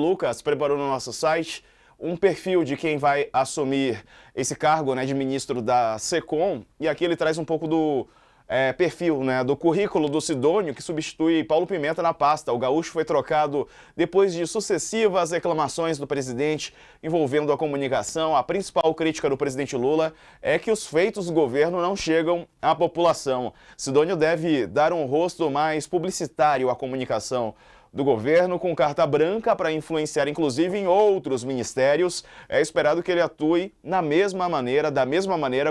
Lucas preparou no nosso site um perfil de quem vai assumir esse cargo, né, de ministro da SECOM, e aqui ele traz um pouco do perfil, né, do currículo do Sidônio, que substitui Paulo Pimenta na pasta. O gaúcho foi trocado depois de sucessivas reclamações do presidente envolvendo a comunicação. A principal crítica do presidente Lula é que os feitos do governo não chegam à população. Sidônio deve dar um rosto mais publicitário à comunicação do governo, com carta branca para influenciar inclusive em outros ministérios. É esperado que ele atue da mesma maneira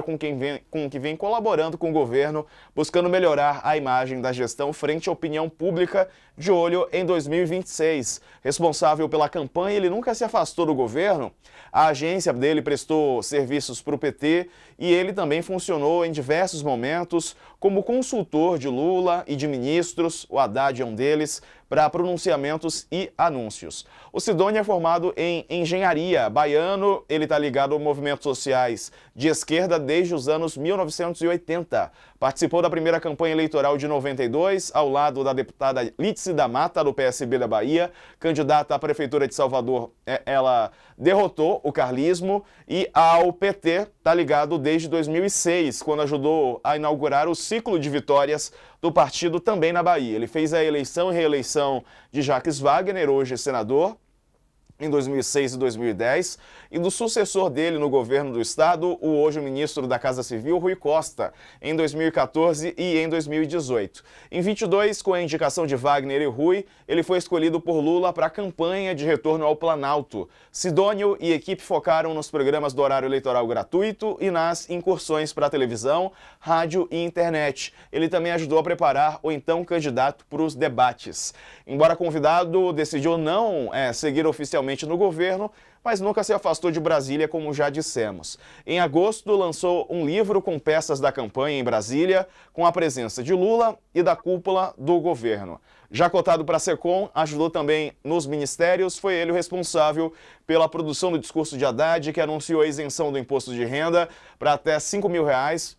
com que vem colaborando com o governo, buscando melhorar a imagem da gestão frente à opinião pública, de olho em 2026. Responsável pela campanha, ele nunca se afastou do governo. A agência dele prestou serviços para o PT e ele também funcionou em diversos momentos como consultor de Lula e de ministros, o Haddad é um deles, para pronunciamentos e anúncios. O Sidônio é formado em engenharia, baiano, ele está ligado a movimentos sociais de esquerda desde os anos 1980. Participou da primeira campanha eleitoral de 92, ao lado da deputada Lídice da Mata, do PSB da Bahia, candidata à Prefeitura de Salvador. Ela derrotou o carlismo, e ao PT está ligado desde 2006, quando ajudou a inaugurar o ciclo de vitórias do partido também na Bahia. Ele fez a eleição e reeleição de Jacques Wagner, hoje senador, em 2006 e 2010, e do sucessor dele no governo do estado, o hoje ministro da Casa Civil, Rui Costa, em 2014 e em 2018. Em 22, com a indicação de Wagner e Rui, ele foi escolhido por Lula para a campanha de retorno ao Planalto. Sidônio e equipe focaram nos programas do horário eleitoral gratuito e nas incursões para televisão, rádio e internet. Ele também ajudou a preparar o então candidato para os debates. Embora convidado, decidiu não seguir oficialmente no governo, mas nunca se afastou de Brasília, como já dissemos. Em agosto, lançou um livro com peças da campanha em Brasília, com a presença de Lula e da cúpula do governo. Já cotado para a SECOM, ajudou também nos ministérios, foi ele o responsável pela produção do discurso de Haddad, que anunciou a isenção do imposto de renda para até R$5 mil,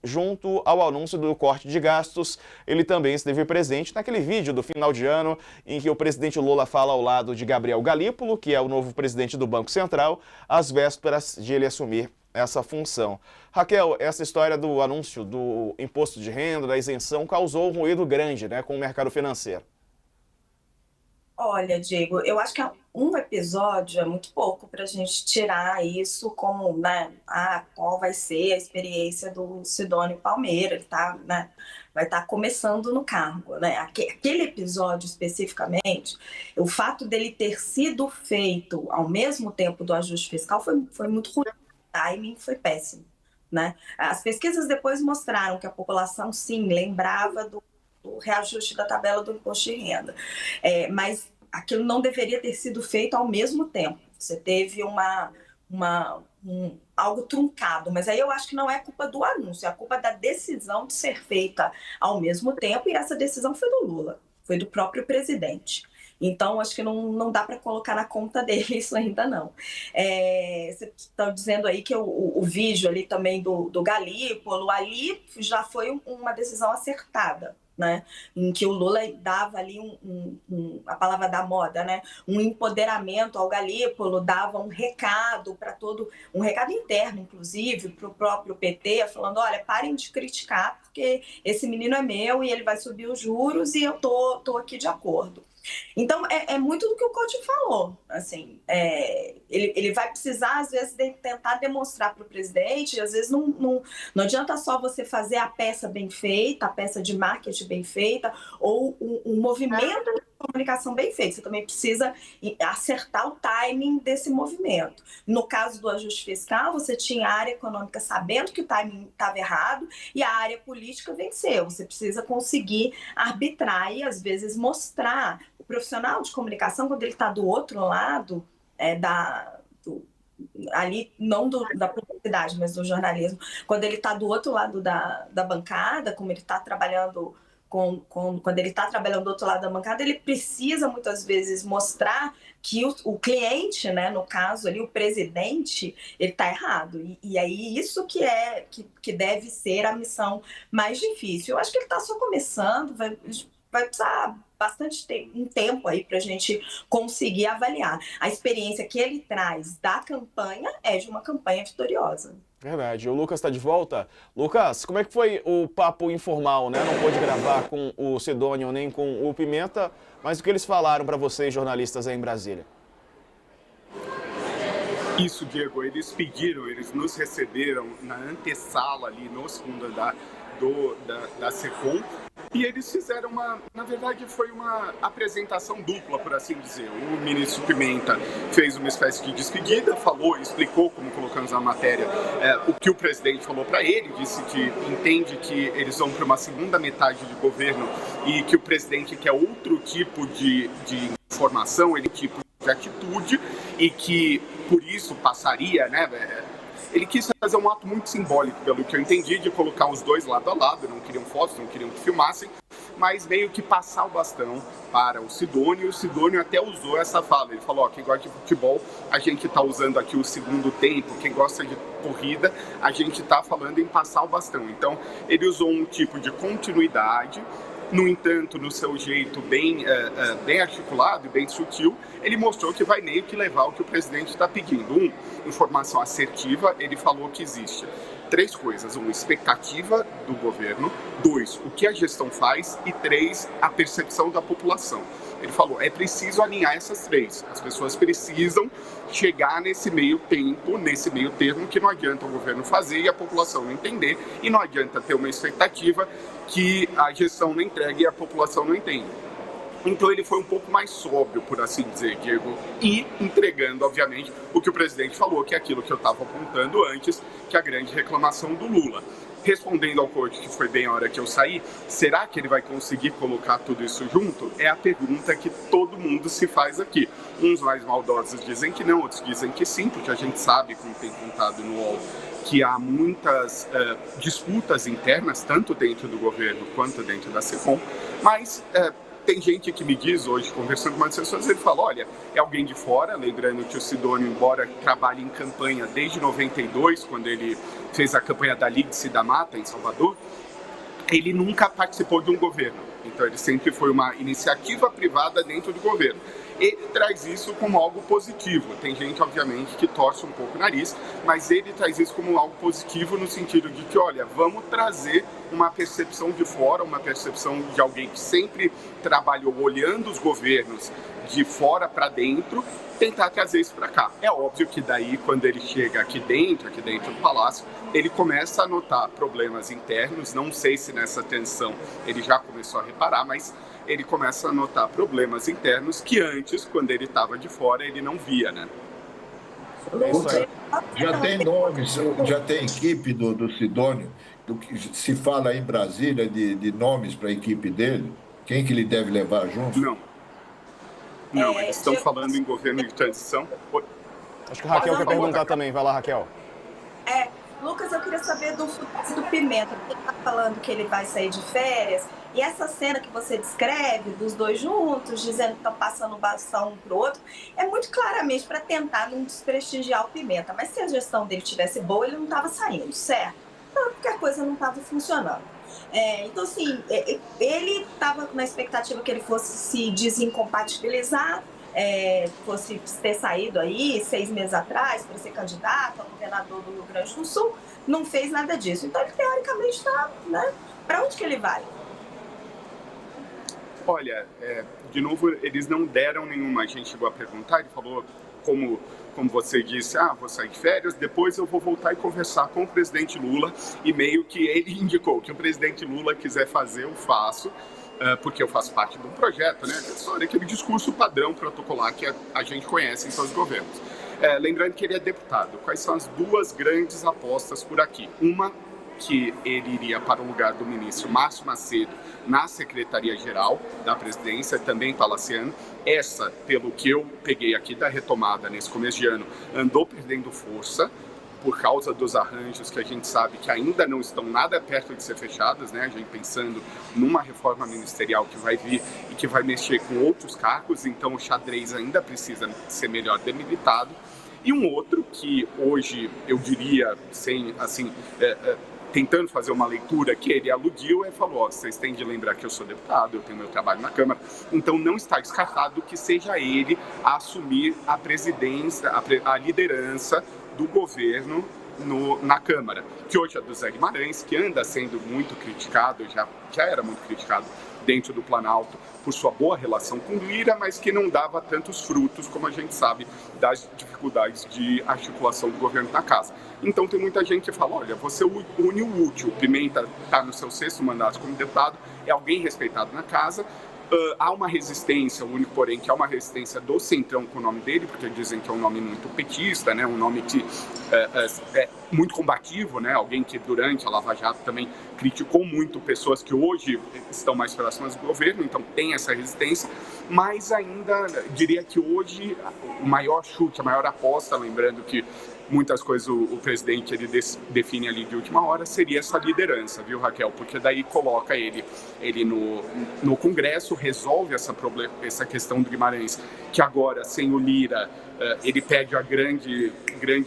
junto ao anúncio do corte de gastos. Ele também esteve presente naquele vídeo do final de ano, em que o presidente Lula fala ao lado de Gabriel Galípolo, que é o novo presidente do Banco Central, às vésperas de ele assumir essa função. Raquel, essa história do anúncio do imposto de renda, da isenção, causou um ruído grande, né, com o mercado financeiro. Olha, Diego, eu acho que um episódio é muito pouco para a gente tirar isso como, né, qual vai ser a experiência do Sidônio Palmeira. Ele vai estar começando no cargo, né? Aquele episódio especificamente, o fato dele ter sido feito ao mesmo tempo do ajuste fiscal foi muito ruim. O timing foi péssimo, né? As pesquisas depois mostraram que a população, sim, lembrava do reajuste da tabela do imposto de renda. Mas aquilo não deveria ter sido feito ao mesmo tempo. Você teve algo truncado, mas aí eu acho que não é culpa do anúncio, é a culpa da decisão de ser feita ao mesmo tempo, e essa decisão foi do Lula, foi do próprio presidente. Então, acho que não dá para colocar na conta dele isso ainda não. Você está dizendo aí que o vídeo ali também do Galípolo, ali já foi uma decisão acertada, né? Em que o Lula dava ali a palavra da moda, né? Um empoderamento ao Galípolo, dava um recado para um recado interno, inclusive, para o próprio PT, falando: olha, parem de criticar, porque esse menino é meu e ele vai subir os juros e eu tô aqui de acordo. Então, é muito do que o Coutinho falou. Assim, ele vai precisar, às vezes, tentar demonstrar para o presidente. Às vezes, não adianta só você fazer a peça bem feita, a peça de marketing bem feita, ou um movimento de comunicação bem feito. Você também precisa acertar o timing desse movimento. No caso do ajuste fiscal, você tinha a área econômica sabendo que o timing estava errado e a área política venceu. Você precisa conseguir arbitrar e, às vezes, mostrar. O profissional de comunicação, quando ele está do outro lado, ali não da publicidade, mas do jornalismo, quando ele está do outro lado da bancada, como ele está trabalhando quando ele está trabalhando do outro lado da bancada, ele precisa muitas vezes mostrar que o cliente, né, no caso ali, o presidente, ele está errado. E aí isso que deve ser a missão mais difícil. Eu acho que ele está só começando, vai precisar um tempo aí para a gente conseguir avaliar. A experiência que ele traz da campanha é de uma campanha vitoriosa. Verdade. O Lucas está de volta. Lucas, como é que foi o papo informal, né? Não pôde gravar com o Sidônio nem com o Pimenta, mas o que eles falaram para vocês, jornalistas aí em Brasília? Isso, Diego, eles nos receberam na antessala ali no segundo andar da SECOM, e eles fizeram na verdade foi uma apresentação dupla, por assim dizer. O ministro Pimenta fez uma espécie de despedida, explicou, como colocamos na matéria, o que o presidente falou para ele, disse que entende que eles vão para uma segunda metade de governo e que o presidente quer outro tipo de informação, tipo de atitude, e que por isso passaria, né? Ele quis fazer um ato muito simbólico, pelo que eu entendi, de colocar os dois lado a lado, não queriam fotos, não queriam que filmassem, mas meio que passar o bastão para o Sidônio, e o Sidônio até usou essa fala. Ele falou, quem gosta de futebol, a gente está usando aqui o segundo tempo, quem gosta de corrida, a gente está falando em passar o bastão. Então, ele usou um tipo de continuidade. No entanto, no seu jeito bem articulado e bem sutil, ele mostrou que vai meio que levar o que o presidente está pedindo. Informação assertiva, ele falou que existe 3 coisas. 1, expectativa do governo. 2, o que a gestão faz. E 3, a percepção da população. Ele falou, é preciso alinhar essas 3. As pessoas precisam chegar nesse meio termo, que não adianta o governo fazer e a população não entender, e não adianta ter uma expectativa que a gestão não entregue e a população não entende. Então ele foi um pouco mais sóbrio, por assim dizer, Diego, e entregando, obviamente, o que o presidente falou, que é aquilo que eu estava apontando antes, que é a grande reclamação do Lula. Respondendo ao Corte, que foi bem a hora que eu saí, será que ele vai conseguir colocar tudo isso junto? É a pergunta que todo mundo se faz aqui. Uns mais maldosos dizem que não, outros dizem que sim, porque a gente sabe, como tem contado no UOL, que há muitas disputas internas, tanto dentro do governo quanto dentro da SECOM, mas tem gente que me diz hoje, conversando com umas pessoas, ele fala, olha, é alguém de fora, lembrando que o Sidônio, embora trabalhe em campanha desde 92, quando ele fez a campanha da Lídice da Mata, em Salvador, ele nunca participou de um governo. Então ele sempre foi uma iniciativa privada dentro do governo. Ele traz isso como algo positivo. Tem gente, obviamente, que torce um pouco o nariz, mas ele traz isso como algo positivo no sentido de que, olha, vamos trazer uma percepção de fora, uma percepção de alguém que sempre trabalhou olhando os governos de fora para dentro, tentar trazer isso para cá. É óbvio que daí, quando ele chega aqui dentro do Palácio, ele começa a notar problemas internos. Não sei se nessa tensão ele já começou a reparar, mas ele começa a notar problemas internos que antes, quando ele estava de fora, ele não via, né? Já tem nomes, já tem equipe do Sidônio, do que se fala em Brasília de nomes para a equipe dele? Quem que ele deve levar junto? Não, eles estão falando em governo de transição. Acho que a Raquel quer perguntar também. Vai lá, Raquel. Lucas, eu queria saber do Pimenta. Ele está falando que ele vai sair de férias. E essa cena que você descreve, dos dois juntos, dizendo que estão passando o bastão um para o outro, é muito claramente para tentar não desprestigiar o Pimenta. Mas se a gestão dele tivesse boa, ele não estava saindo, certo? Então, porque a coisa não estava funcionando. Então, assim, ele estava na expectativa que ele fosse se desincompatibilizar, fosse ter saído aí 6 meses atrás para ser candidato a governador do Rio Grande do Sul, não fez nada disso. Então, ele teoricamente está, né? Para onde que ele vai? Olha, de novo, eles não deram nenhuma. A gente chegou a perguntar, ele falou, como você disse, vou sair de férias, depois eu vou voltar e conversar com o presidente Lula, e meio que ele indicou que o presidente Lula quiser fazer, eu faço, porque eu faço parte de um projeto, né? Aquele discurso padrão protocolar que a gente conhece em todos os governos. Lembrando que ele é deputado. Quais são as 2 grandes apostas por aqui? Uma, que ele iria para o lugar do ministro Márcio Macedo na Secretaria-Geral da Presidência, também palaciano. Essa, pelo que eu peguei aqui da retomada nesse começo de ano, andou perdendo força por causa dos arranjos que a gente sabe que ainda não estão nada perto de ser fechadas, né? A gente pensando numa reforma ministerial que vai vir e que vai mexer com outros cargos, então o xadrez ainda precisa ser melhor delimitado. E um outro que hoje eu diria, sem assim, tentando fazer uma leitura que ele aludiu e falou, vocês têm de lembrar que eu sou deputado, eu tenho meu trabalho na Câmara, então não está descartado que seja ele a assumir a presidência, a liderança do governo na Câmara, que hoje é do Zé Guimarães, que anda sendo muito criticado, já era muito criticado dentro do Planalto por sua boa relação com Lira, mas que não dava tantos frutos, como a gente sabe, das dificuldades de articulação do governo na casa. Então tem muita gente que fala, olha, você une o útil, o Pimenta está no seu 6º mandato como deputado, é alguém respeitado na casa, há uma resistência, o único porém que há uma resistência do Centrão com o nome dele, porque dizem que é um nome muito petista, né? Um nome que é muito combativo, né? Alguém que durante a Lava Jato também criticou muito pessoas que hoje estão mais próximas do governo, então tem essa resistência, mas ainda diria que hoje o maior chute, a maior aposta, lembrando que muitas coisas o presidente ele define ali de última hora, seria essa liderança, viu, Raquel? Porque daí coloca ele no Congresso, resolve essa questão do Guimarães, que agora, sem o Lira, ele perde a grande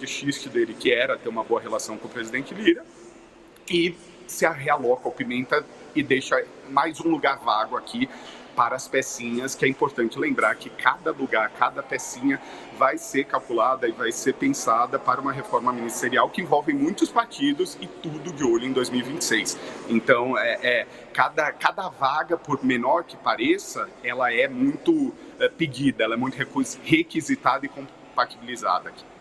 xiste dele, que era ter uma boa relação com o presidente Lira, e se realoca o Pimenta e deixa mais um lugar vago aqui para as pecinhas, que é importante lembrar que cada lugar, cada pecinha vai ser calculada e vai ser pensada para uma reforma ministerial que envolve muitos partidos e tudo de olho em 2026. Então, cada vaga, por menor que pareça, ela é muito pedida, ela é muito requisitada e compatibilizada aqui.